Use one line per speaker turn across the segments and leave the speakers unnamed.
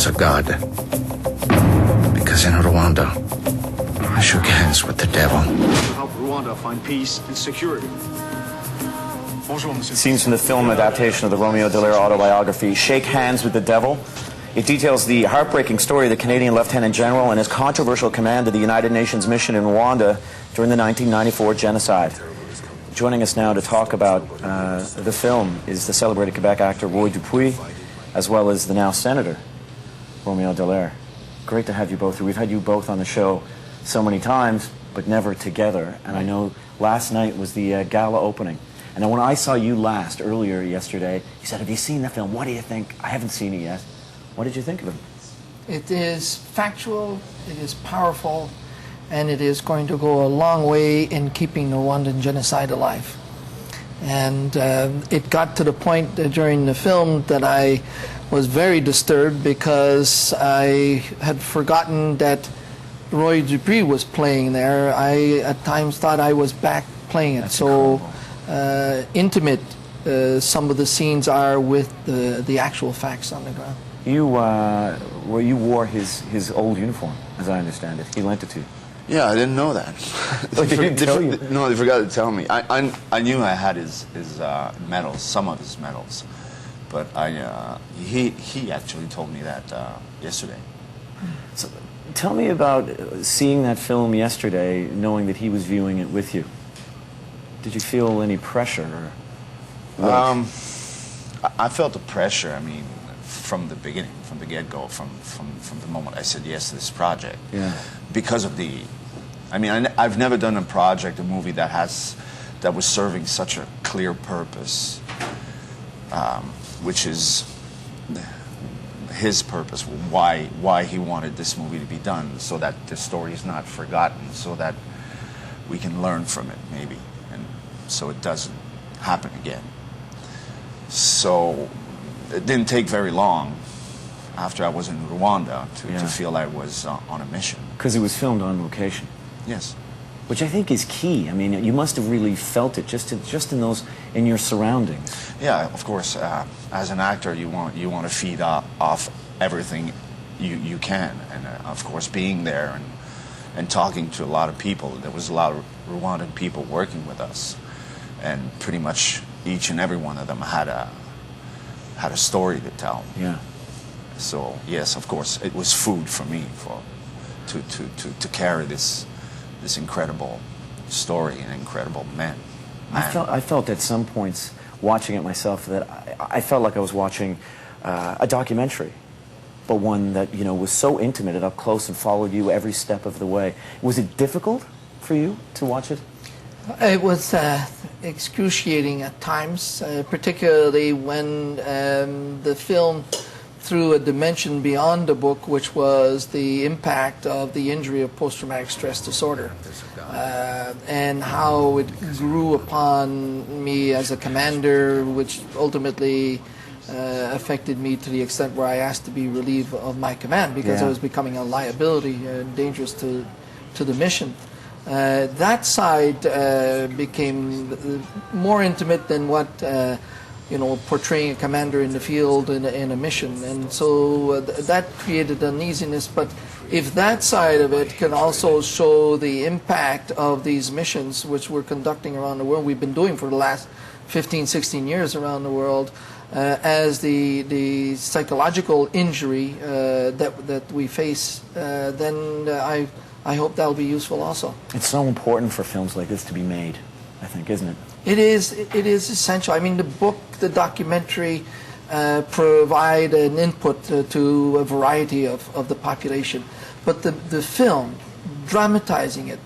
Rwanda's a god. Because in Rwanda, I shook hands with the devil.
To help Rwanda find peace and security.
Scenes from the film adaptation of the Romeo Dallaire autobiography, Shake Hands with the Devil. It details the heartbreaking story of the Canadian Lieutenant General and his controversial command of the United Nations mission in Rwanda during the 1994 genocide. Joining us now to talk about the film is the celebrated Quebec actor Roy Dupuis, as well as the now Senator, Romeo Dallaire. Great to have you both here. We've had you both on the show so many times, but never together. And I know last night was the gala opening. And when I saw you last, earlier yesterday, you said, have you seen the film? What do you think? I haven't seen it yet. What did you think of it?
It is factual, it is powerful, and it is going to go a long way in keeping the Rwandan genocide alive. And it got to the point during the film that I was very disturbed because I had forgotten that Roy Dupuis was playing there. I at times thought I was back playing it.
That's
so
incredible.
Intimate some of the scenes are with the actual facts on the ground.
You wore his old uniform, as I understand it. He lent it to you.
Yeah, I didn't know that.
Oh, they didn't tell you?
No, they forgot to tell me. I knew I had his medals, some of his medals, but he actually told me that yesterday.
So, tell me about seeing that film yesterday, knowing that he was viewing it with you. Did you feel any pressure?
I felt the pressure. I mean, from the beginning, from the get-go, from the moment I said yes to this project.
Yeah.
Because of the, I mean, I've never done a project, a movie that was serving such a clear purpose, which is his purpose, why he wanted this movie to be done, so that the story is not forgotten, so that we can learn from it, maybe, and so it doesn't happen again. So it didn't take very long after I was in Rwanda to feel I was on a mission.
Because it was filmed on location.
Yes.
Which I think is key. I mean, you must have really felt it just in your surroundings.
Yeah, of course. As an actor, you want to feed off everything you can, and of course, being there and talking to a lot of people. There was a lot of Rwandan people working with us, and pretty much each and every one of them had a story to tell.
Yeah.
So yes, of course, it was food for me to carry this incredible story and incredible man.
I felt at some points watching it myself that I felt like I was watching a documentary, but one that was so intimate and up close and followed you every step of the way. Was it difficult for you to watch it?
It was excruciating at times, particularly when the film threw a dimension beyond the book, which was the impact of the injury of post-traumatic stress disorder, and how it grew upon me as a commander, which ultimately affected me to the extent where I asked to be relieved of my command because I was becoming a liability, dangerous to the mission. That side became more intimate than what portraying a commander in the field in a mission, and so that created uneasiness. But if that side of it can also show the impact of these missions which we're conducting around the world, we've been doing for the last 15, 16 years around the world, as the psychological injury that we face, then I hope that'll be useful also.
It's so important for films like this to be made, I think, isn't it?
It is essential. I mean, the book, the documentary provide an input to a variety of the population, but the film, dramatizing it,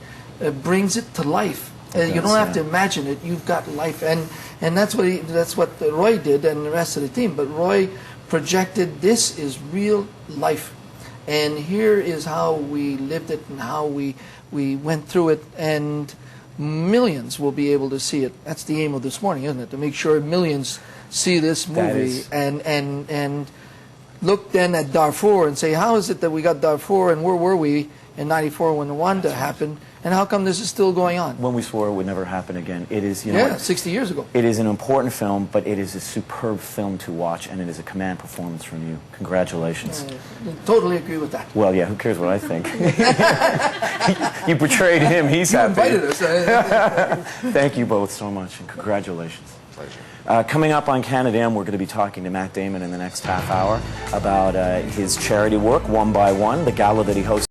brings it to life. You don't have to imagine it. You've got life, and that's what Roy did and the rest of the team. But Roy projected this is real life, and here is how we lived it and how we went through it, and millions will be able to see it. That's the aim of this morning, isn't it? To make sure millions see this movie and look then at Darfur and say, how is it that we got Darfur and where were we in '94 when Rwanda happened, And how come this is still going on?
When we swore it would never happen again. It is, you know,
Yeah, 60 years ago.
it is an important film, but it is a superb film to watch, and it is a command performance from you. Congratulations.
Totally agree with that.
Well, yeah, who cares what I think? You betrayed him. He's
You
happy.
invited us.
Thank you both so much, and congratulations.
Pleasure.
Coming up on Canada M, we're going to be talking to Matt Damon in the next half hour about his charity work, One by One, the gala that he hosts.